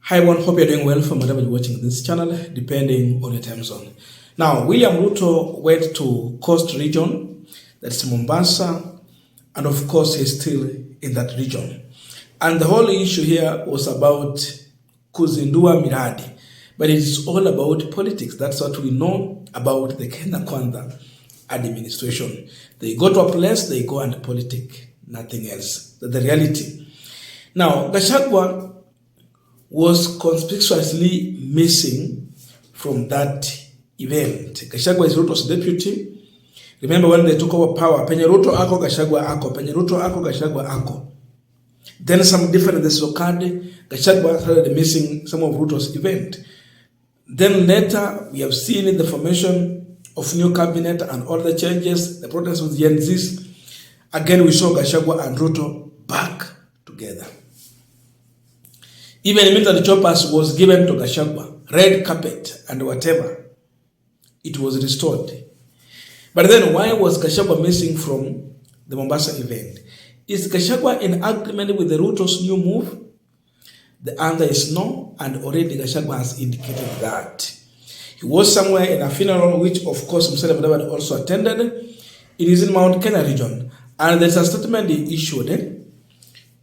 Hi everyone, hope you're doing well from wherever you're watching this channel, depending on your time zone. Now, William Ruto went to Coast region, that's Mombasa, and of course he's still in that region. And the whole issue here was about kuzindua miradi, but it is all about politics. That's what we know about the Kenya Kwanza administration. They go to a place, they go and politic, nothing else. That's the reality. Now, Gachagua was conspicuously missing from that event. Gachagua is Ruto's deputy. Remember when they took over power, penye Ruto ako, Gachagua ako, penye Ruto ako, Gachagua ako. Then some differences occurred. Gachagua started missing some of Ruto's event. Then later, we have seen the formation of new cabinet and all the changes, the protests with Gen Zs. Again, we saw Gachagua and Ruto back together. Even military choppers was given to Gachagua, red carpet and whatever. It was restored. But then why was Gachagua missing from the Mombasa event? Is Gachagua in agreement with the Ruto's new move? The answer is no, and already Gachagua has indicated that. He was somewhere in a funeral, which of course himself also attended. It is in Mount Kenya region. And there's a statement he issued,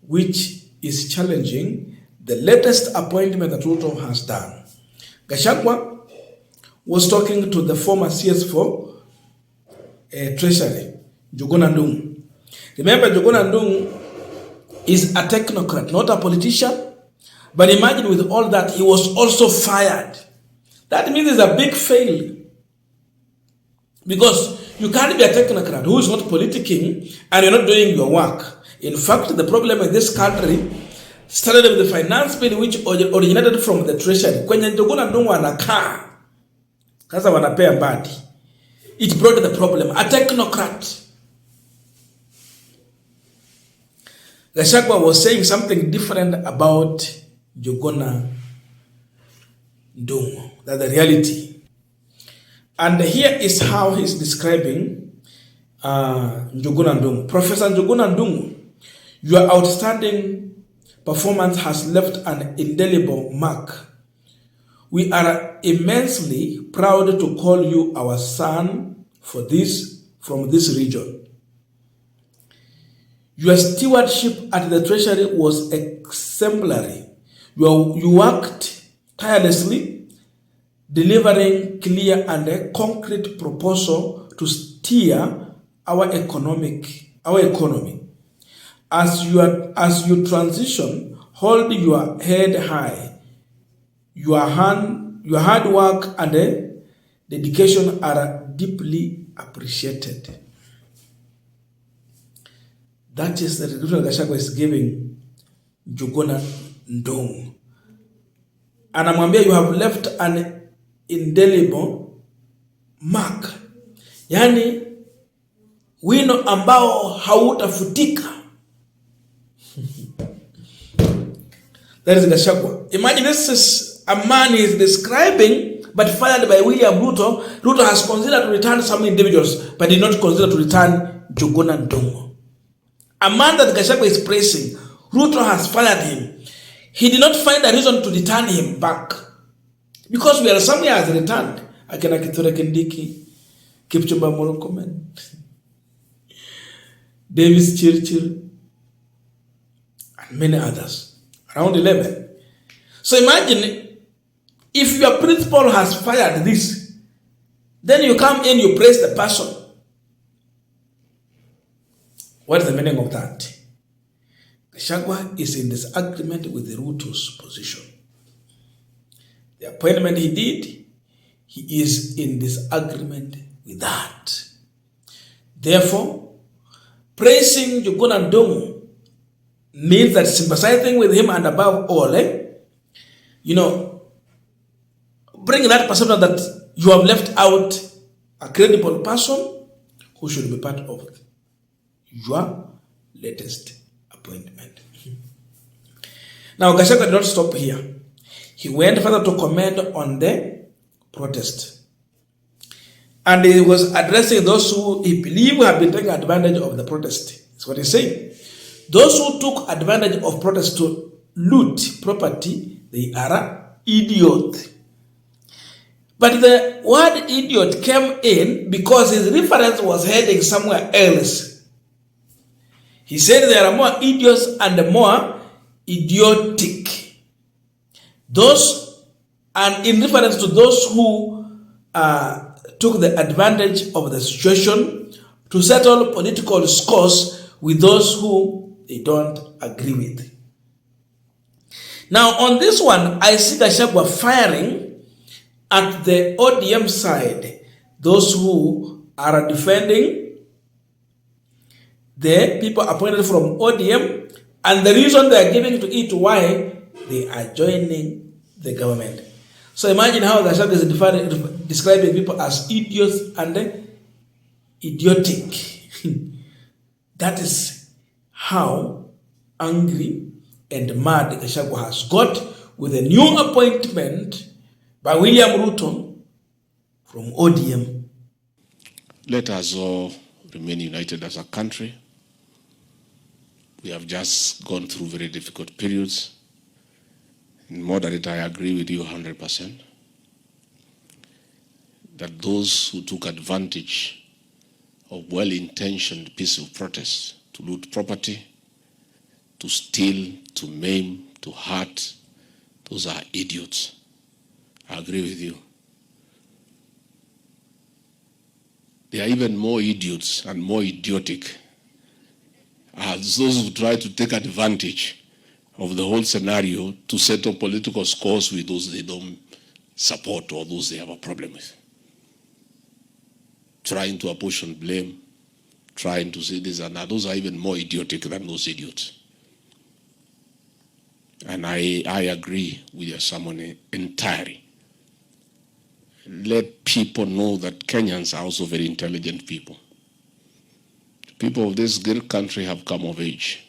which is challenging the latest appointment that Ruto has done. Gachagua was talking to the former CS for Treasury, Njuguna Ndung'u. Remember, Njuguna Ndung'u is a technocrat, not a politician. But imagine with all that, he was also fired. That means it's a big fail. Because you can't be a technocrat who is not politicking and you're not doing your work. In fact, the problem in this country started with the finance bill which originated from the treasury. Kwenye Njuguna Ndung'u anakaa, kaza wanapea mbadi. It brought the problem. A technocrat. Gachagua was saying something different about Njuguna Ndung'u. That's the reality. And here is how he's describing Njuguna Ndung'u. Professor Njuguna Ndung'u, your outstanding performance has left an indelible mark. We are immensely proud to call you our son from this region. Your stewardship at the treasury was exemplary. You worked tirelessly, delivering clear and concrete proposal to steer our economy. As you transition, hold your head high. Your hard work and dedication are deeply appreciated. That is the description Gachagua is giving Njuguna Ndung'u. And amwambia, you have left an indelible mark. Yani, wino ambao hautafutika. That is Gachagua. Imagine this is a man he is describing, but fired by William Ruto. Ruto has considered to return some individuals, but did not consider to return Njuguna Ndung'u. A man that Gachagua is praising, Ruto has fired him. He did not find a reason to return him back. Because we are somewhere has returned. Akina Kithure Kindiki, Kipchumba Murkomen, Davis Chirchir, and many others. Around 11. So imagine, if your principal has fired this, then you come in, you praise the person. What is the meaning of that? Gachagua is in disagreement with the Ruto's position. The appointment he did, he is in disagreement with that. Therefore, praising Njuguna Ndung'u means that sympathizing with him and above all, bring that perception that you have left out a credible person who should be part of your latest appointment. Now, Gachagua did not stop here. He went further to comment on the protest. And he was addressing those who he believed have been taking advantage of the protest. That's what he's saying. Those who took advantage of protest to loot property, They are idiot. But the word idiot came in because his reference was heading somewhere else. He said there are more idiots and more idiotic. Those, and in reference to those who took the advantage of the situation to settle political scores with those who they don't agree with. Now on this one, I see Gachagua firing at the ODM side, those who are defending the people appointed from ODM, and the reason they are giving to it why they are joining the government. So imagine how Gachagua is describing people as idiots and idiotic. That is how angry and mad Gachagua has got with a new appointment by William Ruto from ODM. Let us all remain united as a country. We have just gone through very difficult periods. In moderate, I agree with you 100%. That those who took advantage of well-intentioned peaceful protests to loot property, to steal, to maim, to hurt, those are idiots. I agree with you. They are even more idiots and more idiotic as those who try to take advantage of the whole scenario to settle political scores with those they don't support or those they have a problem with. Trying to apportion blame, trying to say this and that. Those are even more idiotic than those idiots. And I agree with your sermon entirely. Let people know that Kenyans are also very intelligent people. People of this great country have come of age.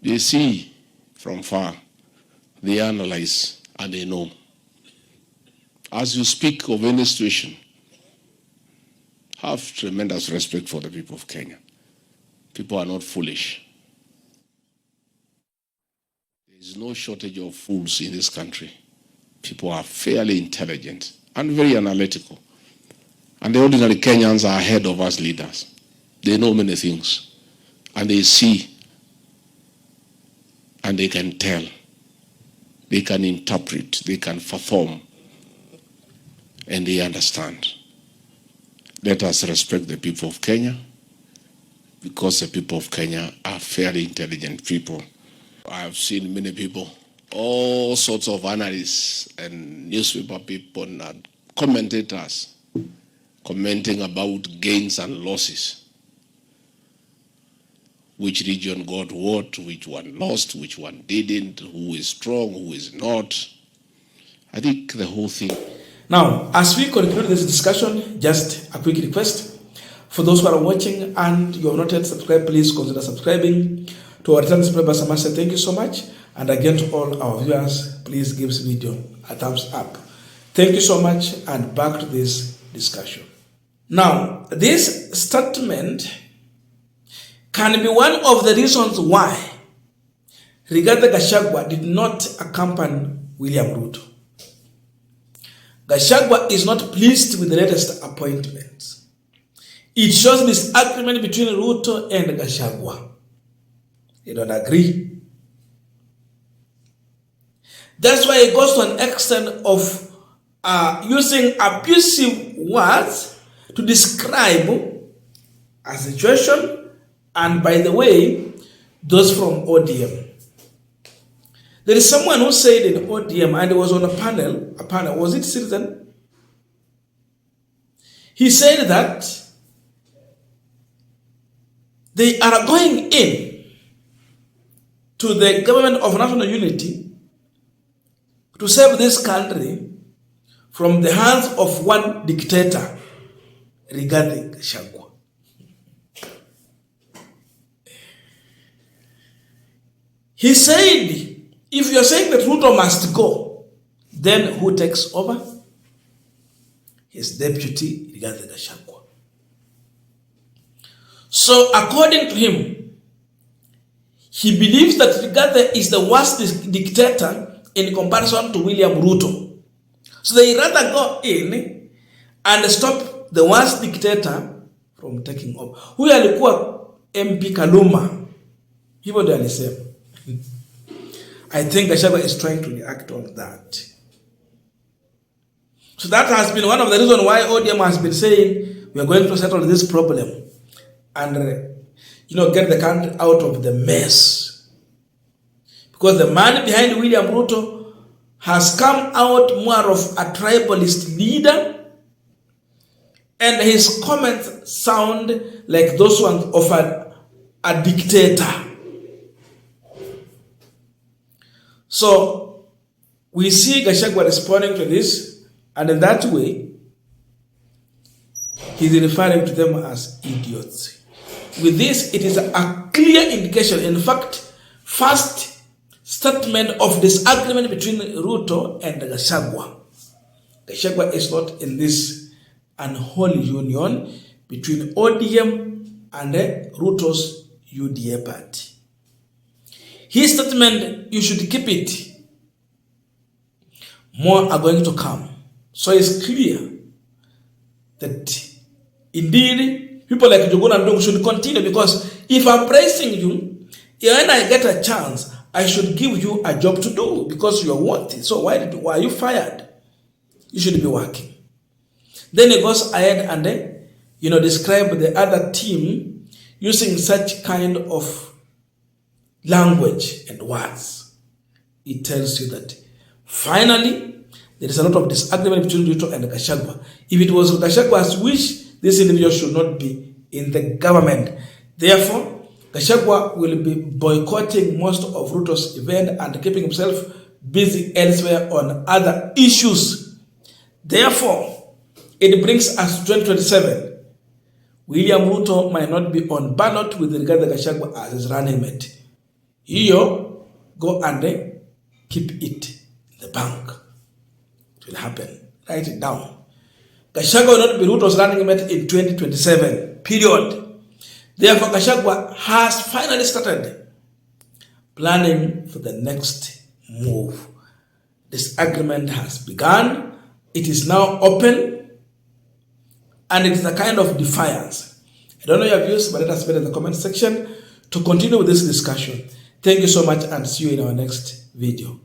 They see from far, they analyze, and they know. As you speak of any situation, have tremendous respect for the people of Kenya. People are not foolish. There is no shortage of fools in this country. People are fairly intelligent and very analytical. And the ordinary Kenyans are ahead of us leaders. They know many things. And they see. And they can tell. They can interpret. They can perform. And they understand. Let us respect the people of Kenya, because the people of Kenya are fairly intelligent people. I have seen many people, all sorts of analysts and newspaper people and commentators commenting about gains and losses. Which region got what, which one lost, which one didn't, who is strong, who is not. I think the whole thing. Now, as we conclude this discussion, just a quick request. For those who are watching and you have not yet subscribed, please consider subscribing. To our return subscribers, I must say thank you so much. And again, to all our viewers, please give this video a thumbs up. Thank you so much, and back to this discussion. Now, this statement can be one of the reasons why Rigathi Gachagua did not accompany William Ruto. Gachagua is not pleased with the latest appointments. It shows disagreement between Ruto and Gachagua. They don't agree. That's why he goes to an extent of using abusive words to describe a situation, and by the way, those from ODM. There is someone who said in ODM, and it was on a panel, was it Citizen? He said that they are going in to the government of national unity to save this country from the hands of one dictator, Rigathi Gachagua. He said, if you're saying that Ruto must go, then who takes over? His deputy, Rigathi Gachagua. So according to him, he believes that Rigathi is the worst dictator in comparison to William Ruto. So they rather go in and stop the worst dictator from taking over. Huyu alikuwa MP Kaluma. Hivyo ndio alisema. I think Gachagua is trying to react on that. So that has been one of the reasons why ODM has been saying we are going to settle this problem and get the country out of the mess. Because the man behind William Ruto has come out more of a tribalist leader, and his comments sound like those ones of a dictator. So we see Gachagua responding to this, and in that way, he's referring to them as idiots. With this, it is a clear indication, in fact, first statement of disagreement between Ruto and Gachagua. Gachagua is not in this unholy union between ODM and Ruto's UDA party. His statement, you should keep it. More are going to come. So it's clear that indeed people like Njuguna and Ndung should continue, because if I'm praising you, when I get a chance, I should give you a job to do because you are worthy. So why are you fired? You should be working. Then he goes ahead and describe the other team using such kind of language and words. It tells you that finally there is a lot of disagreement between Ruto and Gachagua. If it was Gachagua's wish, this individual should not be in the government. Therefore, Gachagua will be boycotting most of Ruto's event and keeping himself busy elsewhere on other issues. Therefore, it brings us to 2027. William Ruto might not be on ballot with regard to Gachagua as his running mate. Hiyo, go and keep it in the bank. It will happen. Write it down. Gachagua will not be Ruto's running mate in 2027. Period. Therefore, Gachagua has finally started planning for the next move. This agreement has begun. It is now open. And it is a kind of defiance. I don't know your views, but let us put in the comment section to continue with this discussion. Thank you so much, and see you in our next video.